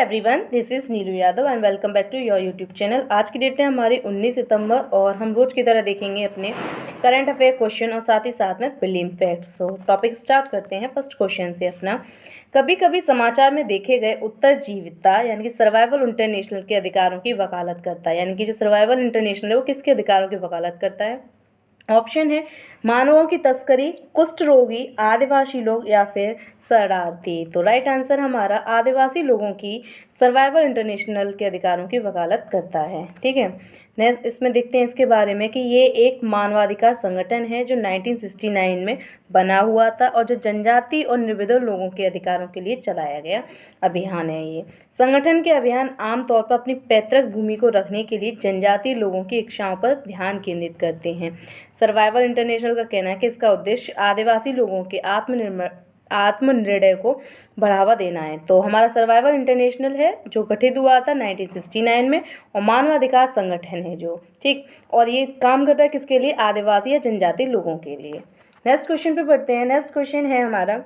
Everyone, this is Neeru Yadav and welcome back to your YouTube channel. आज की date है हमारी 19 सितंबर और हम रोज़ की तरह देखेंगे अपने करंट अफेयर क्वेश्चन और साथ ही साथ में प्रीलिम फैक्ट्स। तो टॉपिक स्टार्ट करते हैं फर्स्ट क्वेश्चन से अपना। कभी कभी समाचार में देखे गए उत्तरजीविता यानी कि सर्वाइवल इंटरनेशनल के अधिकारों की वकालत करता है। यानी कि जो सर्वाइवल इंटरनेशनल है वो किसके अधिकारों की वकालत करता है? ऑप्शन है मानवों की तस्करी, कुष्ठ रोगी, आदिवासी लोग या फिर शरणार्थी। तो राइट आंसर हमारा आदिवासी लोगों की सर्वाइवल इंटरनेशनल के अधिकारों की वकालत करता है। ठीक है, नेक्स्ट इसमें देखते हैं इसके बारे में कि ये एक मानवाधिकार संगठन है जो 1969 में बना हुआ था और जो जनजाति और निर्विधर लोगों के अधिकारों के लिए चलाया गया अभियान है। ये संगठन के अभियान आमतौर पर अपनी पैतृक भूमि को रखने के लिए जनजातीय लोगों की इच्छाओं पर ध्यान केंद्रित करते हैं। सर्वाइवल इंटरनेशनल का कहना है कि इसका उद्देश्य आदिवासी लोगों के आत्मनिर्णय को बढ़ावा देना है। तो हमारा सर्वाइवल इंटरनेशनल है जो गठित हुआ था 1969 में और मानवाधिकार संगठन है जो, ठीक, और ये काम करता है किसके लिए? आदिवासी या जनजातीय लोगों के लिए। नेक्स्ट क्वेश्चन पे पढ़ते हैं। नेक्स्ट क्वेश्चन है हमारा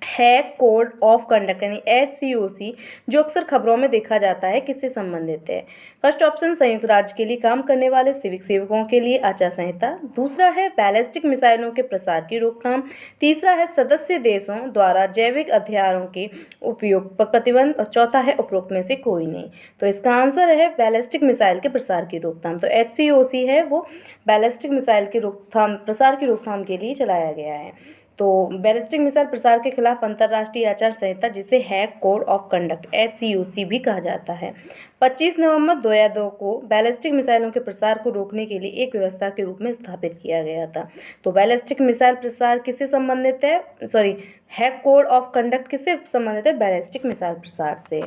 हैग कोड ऑफ कंडक्ट यानी HCOC जो अक्सर खबरों में देखा जाता है, किससे संबंधित है? फर्स्ट ऑप्शन संयुक्त राज्य के लिए काम करने वाले सिविक सेवकों के लिए आचार संहिता। दूसरा है बैलिस्टिक मिसाइलों के प्रसार की रोकथाम। तीसरा है सदस्य देशों द्वारा जैविक हथियारों के उपयोग पर प्रतिबंध और चौथा है उपरोक्त में से कोई नहीं। तो इसका आंसर है बैलिस्टिक मिसाइल के प्रसार की रोकथाम। तो HCOC है वो बैलिस्टिक मिसाइल की प्रसार की रोकथाम के लिए चलाया गया है। तो बैलिस्टिक मिसाइल प्रसार के खिलाफ अंतर्राष्ट्रीय आचार संहिता जिसे हैग कोड ऑफ कंडक्ट HCOC भी कहा जाता है 25 नवंबर 2002 को बैलिस्टिक मिसाइलों के प्रसार को रोकने के लिए एक व्यवस्था के रूप में स्थापित किया गया था। तो बैलिस्टिक मिसाइल प्रसार किससे संबंधित है? हैग कोड ऑफ कंडक्ट किससे संबंधित है? बैलिस्टिक मिसाइल प्रसार से।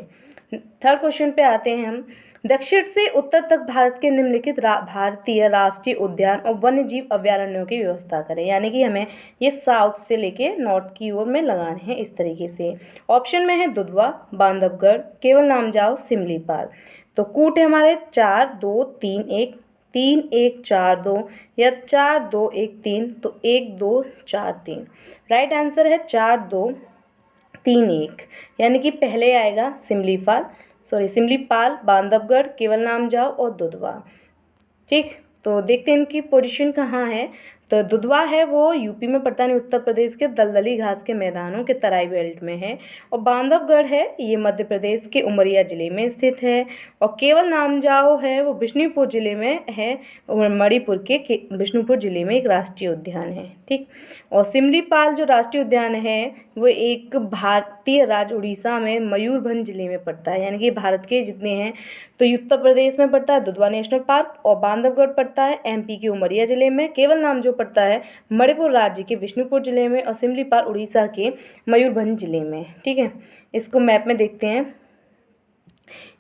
थर्ड क्वेश्चन पे आते हैं हम। दक्षिण से उत्तर तक भारत के निम्नलिखित भारतीय राष्ट्रीय उद्यान और वन्यजीव अभयारण्यों की व्यवस्था करें। यानी कि हमें ये साउथ से लेके नॉर्थ की ओर में लगाने हैं इस तरीके से। ऑप्शन में है दुधवा, बांधवगढ़, केवल नामजाओ, सिमलीपाल। तो कूट है हमारे 4 2 3 1, 3 1 4 2 या 4 2 1 3, तो 1 2 4 3। राइट आंसर है 4 2 3 1, यानी कि पहले आएगा सिमलीपाल, बांधवगढ़, केवल नामजाओ और दुधवा। ठीक, तो देखते हैं इनकी पोजीशन कहाँ है। तो दुधवा है वो यूपी में पड़ता है, उत्तर प्रदेश के दलदली घास के मैदानों के तराई बेल्ट में है। और बांधवगढ़ है ये मध्य प्रदेश के उमरिया जिले में स्थित है। और केवल नामजाओ है वो बिष्णुपुर जिले में है, मणिपुर के बिष्णुपुर जिले में एक राष्ट्रीय उद्यान है। ठीक, और सिमलीपाल जो राष्ट्रीय उद्यान है वो एक भारतीय राज्य उड़ीसा में मयूरभंज जिले में पड़ता है। यानी कि भारत के जितने हैं तो उत्तर प्रदेश में पड़ता है दुधवा नेशनल पार्क और बांधवगढ़ पड़ता है MP के उमरिया जिले में, केवल नाम जो पड़ता है मणिपुर राज्य के बिष्णुपुर जिले में और सिमलीपाल उड़ीसा के मयूरभंज जिले में। ठीक है, इसको मैप में देखते हैं।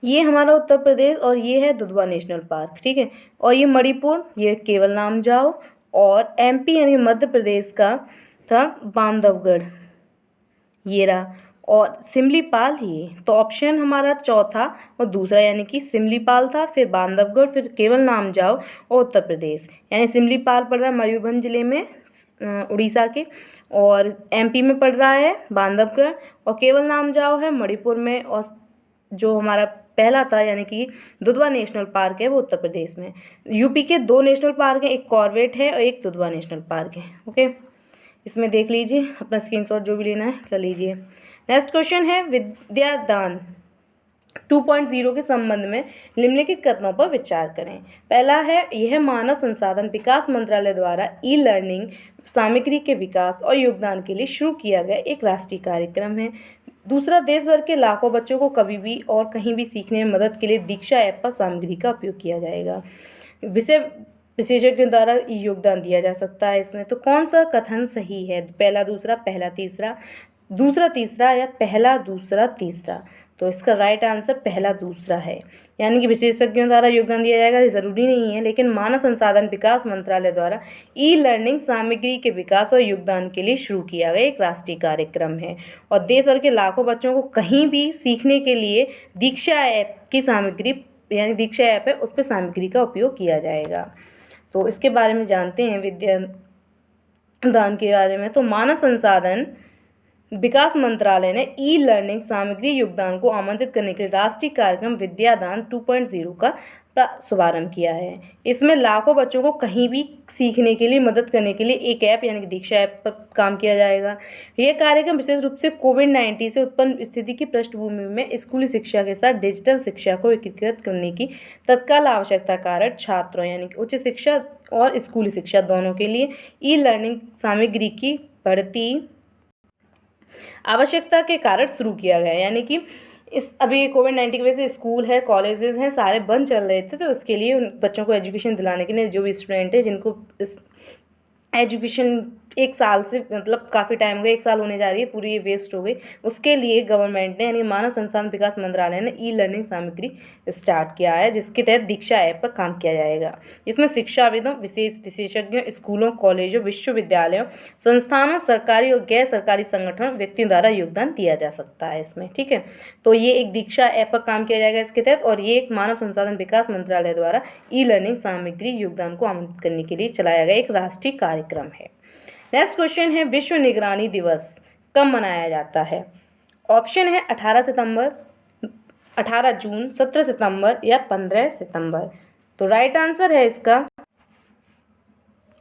ये हमारा उत्तर प्रदेश और ये है दुधवा नेशनल पार्क। ठीक है, और ये मणिपुर, ये केवल नामजाओ और MP यानी मध्य प्रदेश का था बांधवगढ़, ये रहा, और सिमलीपाल ये। तो ऑप्शन हमारा चौथा और दूसरा यानी कि सिमलीपाल था, फिर बांधवगढ़, फिर केवल नामजाओ और उत्तर प्रदेश। यानी सिमलीपाल पड़ रहा है मयूरभंज जिले में उड़ीसा के, और MP में पड़ रहा है बांधवगढ़, और केवल नामजाओ है मणिपुर में, और जो हमारा पहला था यानी कि दुधवा नेशनल पार्क है वो उत्तर प्रदेश में। यूपी के 2 नेशनल पार्क हैं, एक कॉर्बेट है और एक दुधवा नेशनल पार्क है। ओके, इसमें देख लीजिए, अपना स्क्रीनशॉट जो भी लेना है कर लीजिए। नेक्स्ट क्वेश्चन है विद्यादान 2.0 के संबंध में निम्नलिखित कथनों पर विचार करें। पहला है यह मानव संसाधन विकास मंत्रालय द्वारा ई-लर्निंग सामग्री के विकास और योगदान के लिए शुरू किया गया एक राष्ट्रीय कार्यक्रम है। दूसरा, देश भर के लाखों बच्चों को कभी भी और कहीं भी सीखने में मदद के लिए दीक्षा ऐप पर सामग्री का उपयोग किया जाएगा। विषय विशेषज्ञों द्वारा योगदान दिया जा सकता है इसमें। तो कौन सा कथन सही है? पहला दूसरा, पहला तीसरा, दूसरा तीसरा या पहला दूसरा तीसरा? तो इसका राइट आंसर पहला दूसरा है। यानी कि विशेषज्ञों द्वारा योगदान दिया जाएगा, ये ज़रूरी नहीं है, लेकिन मानव संसाधन विकास मंत्रालय द्वारा ई-लर्निंग सामग्री के विकास और योगदान के लिए शुरू किया गया एक राष्ट्रीय कार्यक्रम है। और देश भर के लाखों बच्चों को कहीं भी सीखने के लिए दीक्षा ऐप की सामग्री यानी दीक्षा ऐप है उस पर सामग्री का उपयोग किया जाएगा। तो इसके बारे में जानते हैं विद्यादान के बारे में। तो मानव संसाधन विकास मंत्रालय ने ई लर्निंग सामग्री योगदान को आमंत्रित करने के लिए राष्ट्रीय कार्यक्रम विद्यादान 2.0 का शुभारंभ किया है। इसमें लाखों बच्चों को कहीं भी सीखने के लिए मदद करने के लिए एक ऐप यानी कि दीक्षा ऐप पर काम किया जाएगा। यह कार्यक्रम विशेष रूप से कोविड-19 से उत्पन्न स्थिति की पृष्ठभूमि में स्कूली शिक्षा के साथ डिजिटल शिक्षा को एकीकृत करने की तत्काल आवश्यकता कारण छात्रों यानी कि उच्च शिक्षा और स्कूली शिक्षा दोनों के लिए ई लर्निंग सामग्री की बढ़ती आवश्यकता के कारण शुरू किया गया। यानी कि इस अभी कोविड-19 की वजह से स्कूल है, कॉलेजेस हैं, सारे बंद चल रहे थे, तो उसके लिए उन बच्चों को एजुकेशन दिलाने के लिए जो भी स्टूडेंट है जिनको इस एजुकेशन 1 साल से मतलब काफ़ी टाइम हो गया, 1 साल होने जा रही है, पूरी ये वेस्ट हो गई, उसके लिए गवर्नमेंट ने यानी मानव संसाधन विकास मंत्रालय ने ई लर्निंग सामग्री स्टार्ट किया है, जिसके तहत दीक्षा ऐप पर काम किया जाएगा। इसमें शिक्षाविदों, विशेषज्ञों, स्कूलों, कॉलेजों, विश्वविद्यालयों, संस्थानों, सरकारी और गैर सरकारी संगठनों, व्यक्तियों द्वारा योगदान दिया जा सकता है इसमें। ठीक है, तो ये एक दीक्षा ऐप पर काम किया जाएगा इसके तहत, और ये एक मानव संसाधन विकास मंत्रालय द्वारा ई लर्निंग सामग्री योगदान को आमंत्रित करने के लिए चलाया गया एक राष्ट्रीय कार्यक्रम है। नेक्स्ट क्वेश्चन है, विश्व निगरानी दिवस कब मनाया जाता है? ऑप्शन है 18 सितंबर, 18 जून, 17 सितंबर या 15 सितंबर। तो राइट आंसर है इसका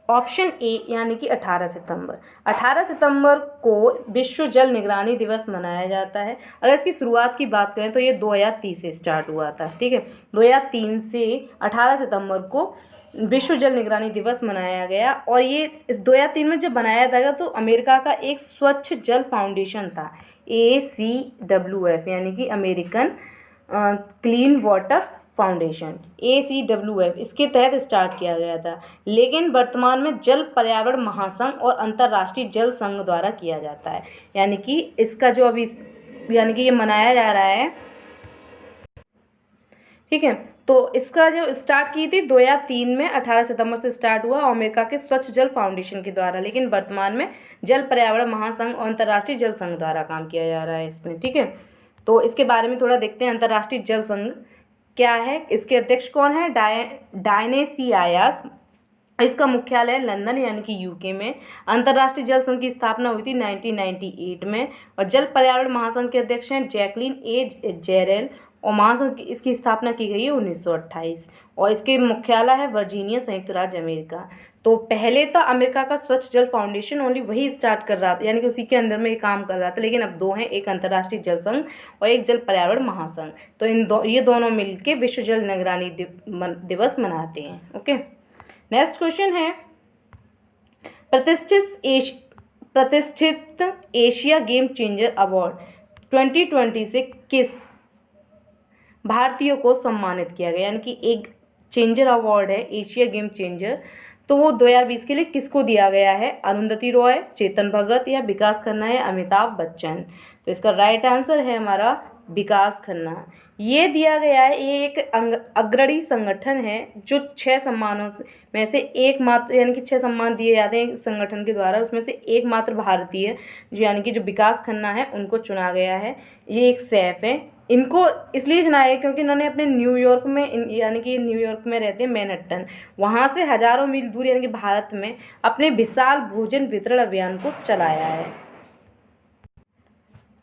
ऑप्शन ए यानी कि 18 सितंबर। 18 सितंबर को विश्व जल निगरानी दिवस मनाया जाता है। अगर इसकी शुरुआत की बात करें तो ये 2003 से स्टार्ट हुआ था। ठीक है, 2003 से 18 सितंबर को विश्व जल निगरानी दिवस मनाया गया, और ये इस 2003 में जब बनाया था तो अमेरिका का एक स्वच्छ जल फाउंडेशन था, ACWF यानी कि American clean water foundation, ACWF, इसके तहत स्टार्ट किया गया था। लेकिन वर्तमान में जल पर्यावरण महासंघ और अंतर्राष्ट्रीय जल संघ द्वारा किया जाता है। यानी कि इसका जो अभी यानी कि ये मनाया जा रहा है। ठीक है, तो इसका जो स्टार्ट की थी 2003 में 18 सितंबर से स्टार्ट हुआ अमेरिका के स्वच्छ जल फाउंडेशन के द्वारा, लेकिन वर्तमान में जल पर्यावरण महासंघ और अंतर्राष्ट्रीय जल संघ द्वारा काम किया जा रहा है इसमें। ठीक है, तो इसके बारे में थोड़ा देखते हैं। अंतर्राष्ट्रीय जल संघ क्या है, इसके अध्यक्ष कौन है? डायनेसियास। इसका मुख्यालय लंदन यानी कि यूके में। अंतर्राष्ट्रीय जल संघ की स्थापना हुई थी 1998 में, और जल पर्यावरण महासंघ के अध्यक्ष हैं जैकलिन ए जेरेल, और महासंघ की इसकी स्थापना की गई है 1928, और इसके मुख्यालय है वर्जीनिया, संयुक्त राज्य अमेरिका। तो पहले था अमेरिका का स्वच्छ जल फाउंडेशन, ओनली वही स्टार्ट कर रहा था, यानी कि उसी के अंदर में ये काम कर रहा था, लेकिन अब दो हैं, एक अंतर्राष्ट्रीय जल संघ और एक जल पर्यावरण महासंघ। तो ये दोनों मिलके विश्व जल निगरानी दिवस मनाते हैं। ओके, नेक्स्ट क्वेश्चन है, प्रतिष्ठित एशिया गेम चेंजर अवार्ड 2020 से किस भारतीय को सम्मानित किया गया? यानी कि एक चेंजर अवार्ड है, एशिया गेम चेंजर, तो वो 2020 के लिए किसको दिया गया है? अरुंधति रॉय, चेतन भगत या विकास खन्ना या अमिताभ बच्चन। तो इसका राइट आंसर है हमारा विकास खन्ना। ये दिया गया है, ये एक अग्रणी संगठन है जो 6 सम्मानों में से एकमात्र, यानी कि 6 सम्मान दिए जाते हैं इस संगठन के द्वारा, उसमें से एकमात्र भारतीय जो यानी कि जो विकास खन्ना है उनको चुना गया है। ये एक सैफ है, इनको इसलिए चुना है क्योंकि इन्होंने अपने न्यूयॉर्क में, यानी कि न्यूयॉर्क में रहते हैं मैनहट्टन, वहाँ से हज़ारों मील दूर यानी कि भारत में अपने विशाल भोजन वितरण अभियान को चलाया है।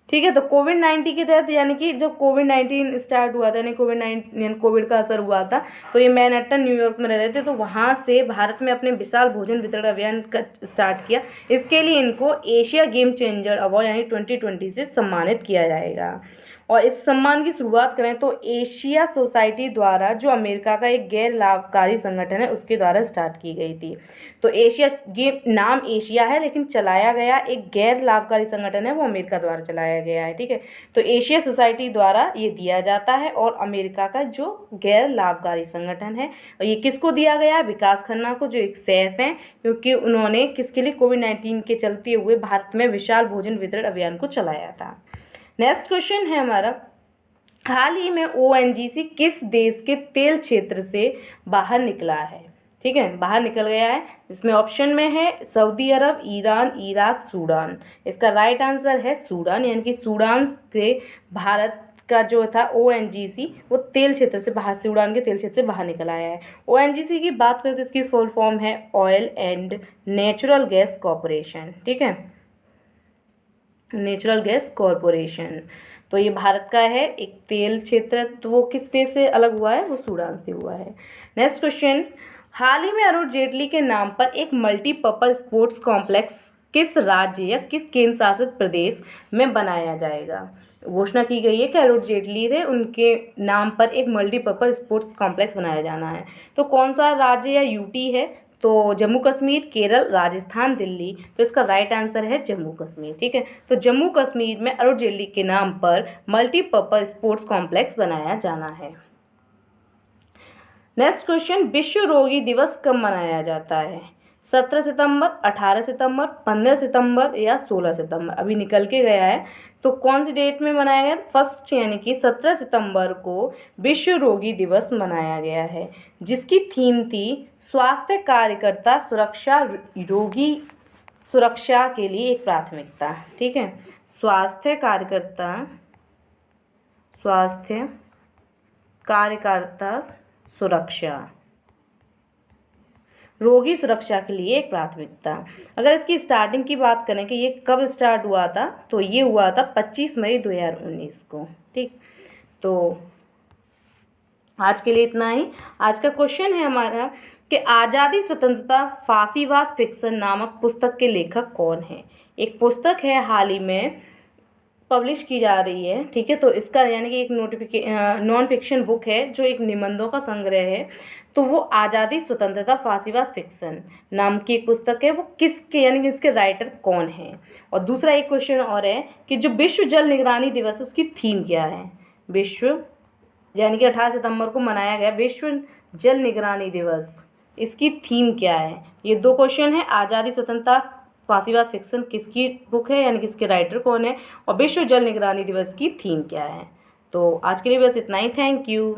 ठीक है, तो कोविड-19 के तहत, यानी कि जब कोविड-19 स्टार्ट हुआ था, यानी कोविड का असर हुआ था, तो ये मैनहट्टन न्यूयॉर्क में रह रहे थे, तो वहाँ से भारत में अपने विशाल भोजन वितरण अभियान का स्टार्ट किया। इसके लिए इनको एशिया गेम चेंजर अवार्ड यानी 2020 से सम्मानित किया जाएगा। और इस सम्मान की शुरुआत करें तो एशिया सोसाइटी द्वारा, जो अमेरिका का एक गैर लाभकारी संगठन है, उसके द्वारा स्टार्ट की गई थी। तो एशिया गेम, नाम एशिया है लेकिन चलाया गया एक गैर लाभकारी संगठन है, वो अमेरिका द्वारा चलाया गया है। ठीक है, तो एशिया सोसाइटी द्वारा ये दिया जाता है, और अमेरिका का जो गैर लाभकारी संगठन है, और ये किसको दिया गया? विकास खन्ना को, जो एक सैफ हैं, क्योंकि उन्होंने किसके लिए? कोविड-19 के चलते हुए भारत में विशाल भोजन वितरण अभियान को चलाया था। नेक्स्ट क्वेश्चन है हमारा, हाल ही में ONGC किस देश के तेल क्षेत्र से बाहर निकला है? ठीक है, बाहर निकल गया है। इसमें ऑप्शन में है सऊदी अरब, ईरान, इराक, सूडान। इसका राइट आंसर है सूडान, यानी कि सूडान से भारत का जो था ONGC, वो तेल क्षेत्र से बाहर, सूडान के तेल क्षेत्र से बाहर निकल आया है। ONGC की बात करें तो इसकी फुल फॉर्म है oil and natural gas corporation. ठीक है, नेचुरल गैस कॉरपोरेशन। तो ये भारत का है, एक तेल क्षेत्र, तो वो किस देश से अलग हुआ है, वो सूडान से हुआ है। नेक्स्ट क्वेश्चन, हाल ही में अरुण जेटली के नाम पर एक मल्टीपर्पज स्पोर्ट्स कॉम्प्लेक्स किस राज्य या किस केंद्र शासित प्रदेश में बनाया जाएगा। घोषणा की गई है कि अरुण जेटली थे, उनके नाम पर एक मल्टीपर्पज स्पोर्ट्स कॉम्प्लेक्स बनाया जाना है। तो कौन सा राज्य या यूटी है, तो जम्मू कश्मीर, केरल, राजस्थान, दिल्ली। तो इसका राइट आंसर है जम्मू कश्मीर। ठीक है, तो जम्मू कश्मीर में अरुण जेटली के नाम पर मल्टीपर्पज स्पोर्ट्स कॉम्प्लेक्स बनाया जाना है। नेक्स्ट क्वेश्चन, विश्व रोगी दिवस कब मनाया जाता है। 17 सितंबर, 18 सितंबर, 15 सितंबर या 16 सितंबर। अभी निकल के गया है, तो कौन सी डेट में मनाया गया, फर्स्ट यानी कि 17 सितंबर को विश्व रोगी दिवस मनाया गया है, जिसकी थीम थी स्वास्थ्य कार्यकर्ता सुरक्षा, रोगी सुरक्षा के लिए एक प्राथमिकता। ठीक है, स्वास्थ्य कार्यकर्ता सुरक्षा, रोगी सुरक्षा के लिए एक प्राथमिकता। अगर इसकी स्टार्टिंग की बात करें कि ये कब स्टार्ट हुआ था, तो ये हुआ था 25 मई 2019 को। ठीक, तो आज के लिए इतना ही। आज का क्वेश्चन है हमारा कि आज़ादी स्वतंत्रता फांसीवाद फिक्शन नामक पुस्तक के लेखक कौन है। एक पुस्तक है, हाल ही में पब्लिश की जा रही है। ठीक है, तो इसका यानी कि एक नॉन फिक्शन बुक है, जो एक निबंधों का संग्रह है। तो वो आज़ादी स्वतंत्रता फांसीवाद फिक्शन नाम की एक पुस्तक है, वो किसके यानी कि उसके राइटर कौन है। और दूसरा एक क्वेश्चन और है कि जो विश्व जल निगरानी दिवस, उसकी थीम क्या है। विश्व यानी कि 18 सितंबर को मनाया गया विश्व जल निगरानी दिवस, इसकी थीम क्या है। ये दो क्वेश्चन है, आज़ादी स्वतंत्रता फांसीवाद फिक्शन किसकी बुक है यानी किसके राइटर कौन है, और विश्व जल निगरानी दिवस की थीम क्या है। तो आज के लिए बस इतना ही। Thank you.